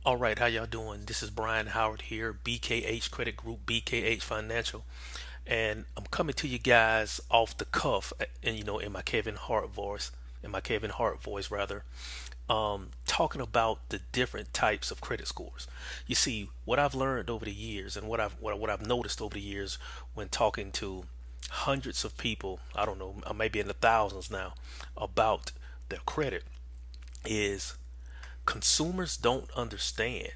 All right, how y'all doing? This is Brian Howard here, BKH Credit Group, BKH Financial, and I'm coming to you guys off the cuff, and in my Kevin Hart voice rather, talking about the different types of credit scores. You see, what I've learned over the years, and what I've noticed over the years when talking to hundreds of people, I don't know, maybe in the thousands now, about their credit is consumers don't understand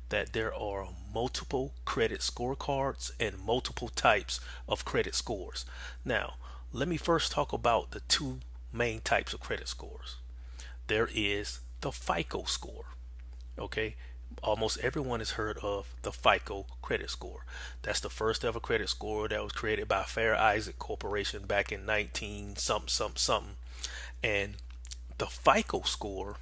that there are multiple credit scorecards and multiple types of credit scores. Now, let me first talk about the two main types of credit scores. There is the FICO score. Okay, almost everyone has heard of the FICO credit score. That's the first ever credit score that was created by Fair Isaac Corporation back in 19 something something something. And the FICO score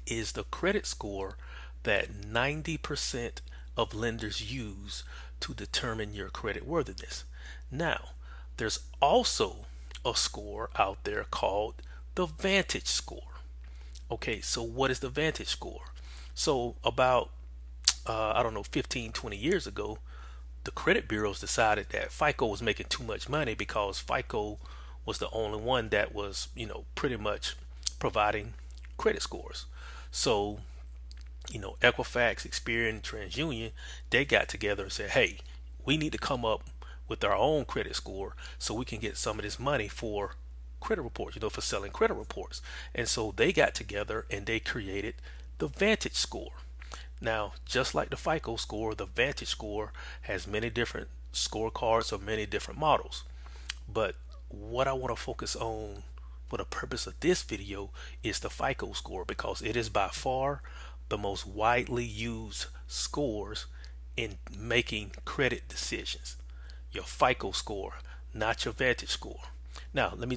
is the credit score that 90% of lenders use to determine your credit worthiness. Now, there's also a score out there called the Vantage score. Okay, so what is the Vantage score? So about I don't know, 15, 20 years ago, the credit bureaus decided that FICO was making too much money because FICO was the only one that was, pretty much providing credit scores. So, Equifax, Experian, TransUnion, they got together and said, hey, we need to come up with our own credit score so we can get some of this money for credit reports, for selling credit reports. And so they got together and they created the Vantage score. Now, just like the FICO score, the Vantage score has many different scorecards or many different models. But what I want to focus on for the purpose of this video is the FICO score because it is by far the most widely used scores in making credit decisions. Your FICO score, not your Vantage score. Now, let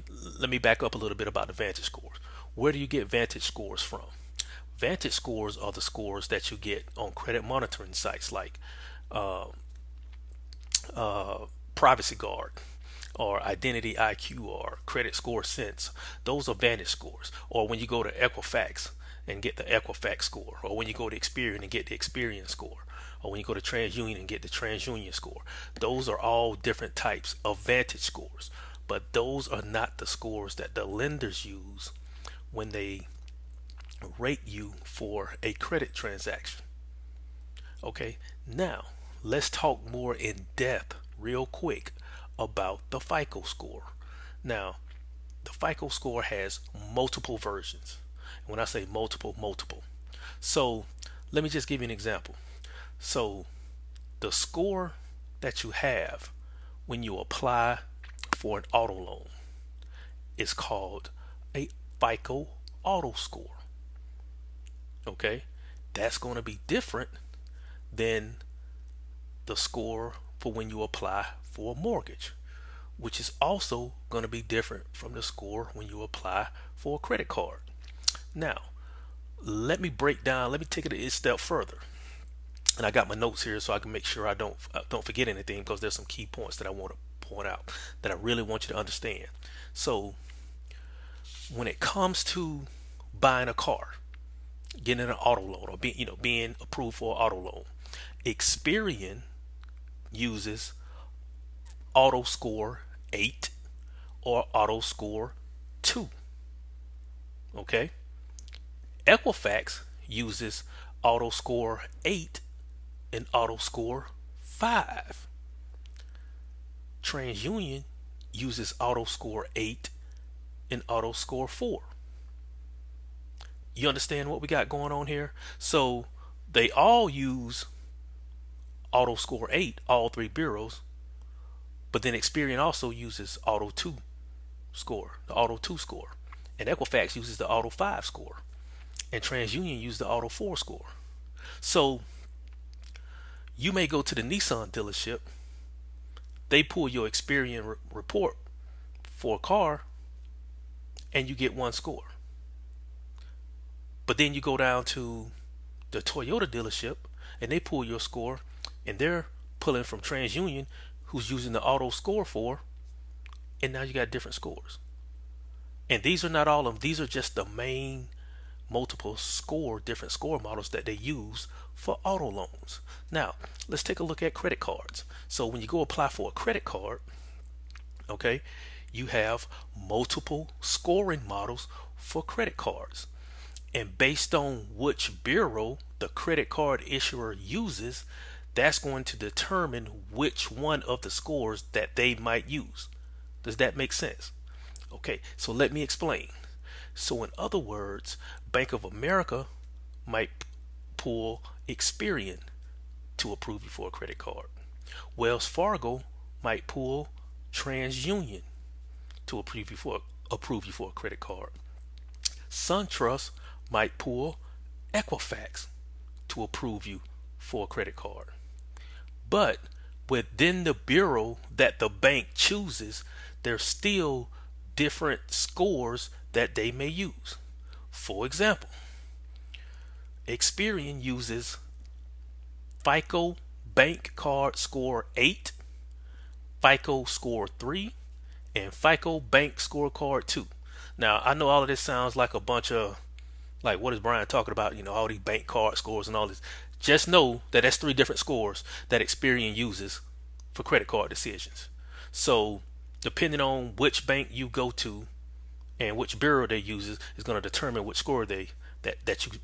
me back up a little bit about the Vantage scores. Where do you get Vantage scores from? Vantage scores are the scores that you get on credit monitoring sites like uh, Privacy Guard or Identity IQ or Credit Score Sense. Those are Vantage scores. Or when you go to Equifax and get the Equifax score, or when you go to Experian and get the Experian score, or when you go to TransUnion and get the TransUnion score. Those are all different types of Vantage scores, but those are not the scores that the lenders use when they rate you for a credit transaction. Okay, now let's talk more in depth real quick about the FICO score. Now, the FICO score has multiple versions. When I say multiple, multiple. So let me just give you an example. So the score that you have when you apply for an auto loan is called a FICO auto score. Okay, that's going to be different than the score for when you apply for a mortgage, which is also going to be different from the score when you apply for a credit card. Now, let me take it a step further. And I got my notes here so I can make sure I don't forget anything because there's some key points that I want to point out that I really want you to understand. So, when it comes to buying a car, getting an auto loan or being approved for an auto loan, Experian uses auto score 8 or auto score 2. Okay? Equifax uses auto score 8 and auto score 5. TransUnion uses auto score 8 and auto score 4. You understand what we got going on here? So they all use auto score 8, all three bureaus, but then Experian also uses auto 2 score, the auto 2 score, and Equifax uses the auto 5 score, and TransUnion uses the auto 4 score. So you may go to the Nissan dealership, they pull your Experian report for a car, and you get one score. But then you go down to the Toyota dealership and they pull your score and they're pulling from TransUnion, who's using the auto score 4, and now you got different scores. And these are not all of them, these are just the main different score models that they use for auto loans. Now, let's take a look at credit cards. So when you go apply for a credit card, okay, you have multiple scoring models for credit cards. And based on which bureau the credit card issuer uses, that's going to determine which one of the scores that they might use. Does that make sense? Okay, so let me explain. So in other words, Bank of America might pull Experian to approve you for a credit card. Wells Fargo might pull TransUnion to approve you for a credit card. SunTrust might pull Equifax to approve you for a credit card. But within the bureau that the bank chooses, there's still different scores that they may use. For example, Experian uses FICO Bank Card Score 8, FICO Score 3, and FICO Bank Scorecard 2. Now, I know all of this sounds like a bunch of, like, what is Brian talking about? You know, all these bank card scores and all this. Just know that that's 3 different scores that Experian uses for credit card decisions. So, depending on which bank you go to and which bureau they use is going to determine which score that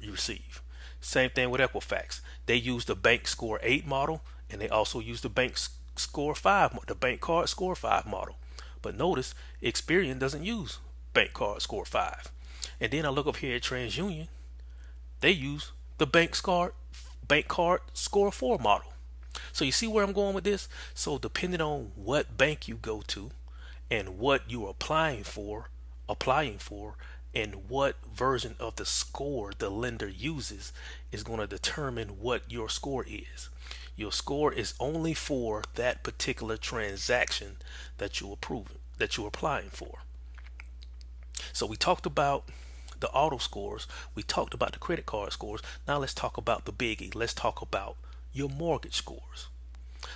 you receive. Same thing with Equifax. They use the Bank Score 8 model, and they also use the Bank Score 5, the Bank Card Score 5 model. But notice, Experian doesn't use Bank Card Score 5. And then I look up here at TransUnion. They use the Bank Card Score 4 model. So you see where I'm going with this? So depending on what bank you go to and what you're applying for, and what version of the score the lender uses is going to determine what your score is. Your score is only for that particular transaction that you're applying for. So we talked about the auto scores, we talked about the credit card scores. Now let's talk about the biggie. Let's talk about your mortgage scores.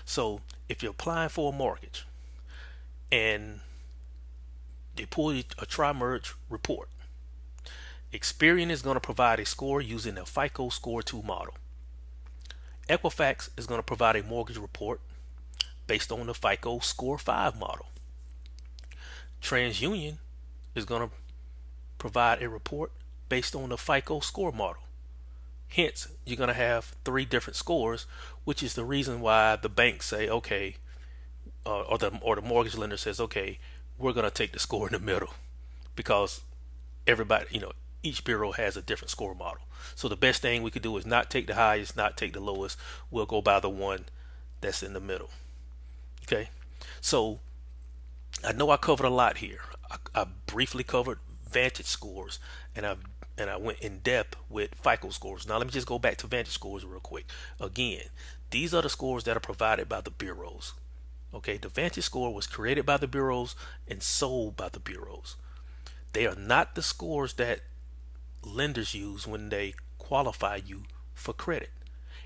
So if you're applying for a mortgage and they pull a tri-merge report, Experian is going to provide a score using a FICO Score 2 model. Equifax is going to provide a mortgage report based on the FICO Score 5 model. TransUnion is going to provide a report based on the FICO Score model. Hence, you're going to have 3 different scores, which is the reason why the banks say, okay, or the mortgage lender says, okay, we're going to take the score in the middle, because everybody, each bureau has a different score model. So the best thing we could do is not take the highest, not take the lowest. We'll go by the one that's in the middle. Okay, so I know I covered a lot here. I briefly covered Vantage scores, and I went in depth with FICO scores. Now let me just go back to Vantage scores real quick. Again, these are the scores that are provided by the bureaus. Okay, the Vantage score was created by the bureaus and sold by the bureaus. They are not the scores that lenders use when they qualify you for credit.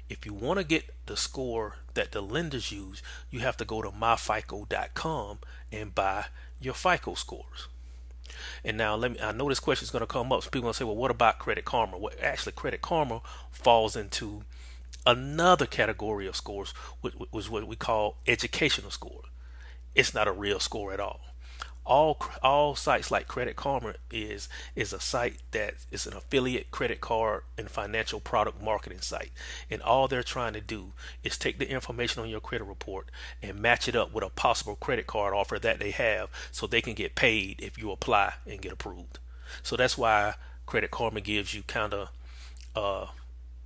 If you want to get the score that the lenders use, you have to go to myfico.com and buy your FICO scores. And now I know this question is going to come up. So people are going to say, well, what about Credit Karma? Well, actually, Credit Karma falls into another category of scores, which was what we call educational score. It's not a real score at all. All sites like Credit Karma is a site that is an affiliate credit card and financial product marketing site, and all they're trying to do is take the information on your credit report and match it up with a possible credit card offer that they have, so they can get paid if you apply and get approved. So that's why Credit Karma gives you kind of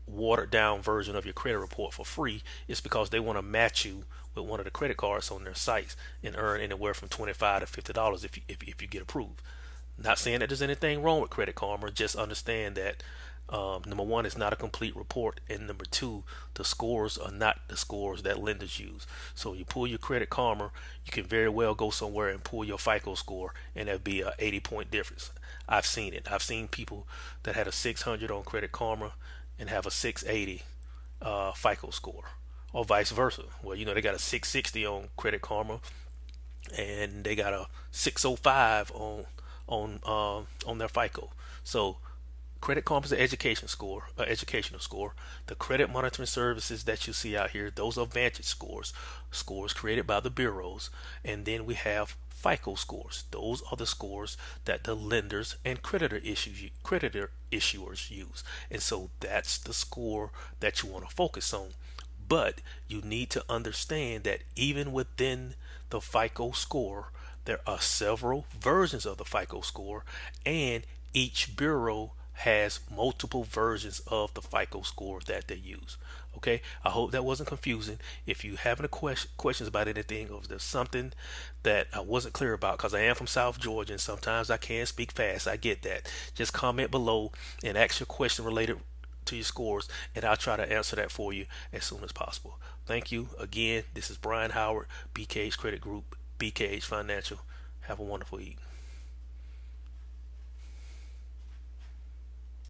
watered down version of your credit report for free. It's because they want to match you with one of the credit cards on their sites and earn anywhere from $25 to $50 if you get approved. Not saying that there's anything wrong with Credit Karma, just understand that number one, it's not a complete report, and number two, the scores are not the scores that lenders use. So you pull your Credit Karma, you can very well go somewhere and pull your FICO score, and that'd be a 80-point difference. I've seen it. I've seen people that had a 600 on Credit Karma and have a 680 FICO score, or vice versa. Well, they got a 660 on Credit Karma and they got a 605 on their FICO. So Credit Karma is an educational score. The credit monitoring services that you see out here, those are Vantage scores, scores created by the bureaus. And then we have FICO scores. Those are the scores that the lenders and creditor issuers use. And so that's the score that you want to focus on. But you need to understand that even within the FICO score, there are several versions of the FICO score, and each bureau has multiple versions of the FICO score that they use. Okay, I hope that wasn't confusing. If you have any questions about anything, or if there's something that I wasn't clear about, because I am from South Georgia and sometimes I can't speak fast, I get that. Just comment below and ask your question related to your scores, and I'll try to answer that for you as soon as possible. Thank you again. This is Brian Howard, BKH Credit Group, BKH Financial. Have a wonderful evening.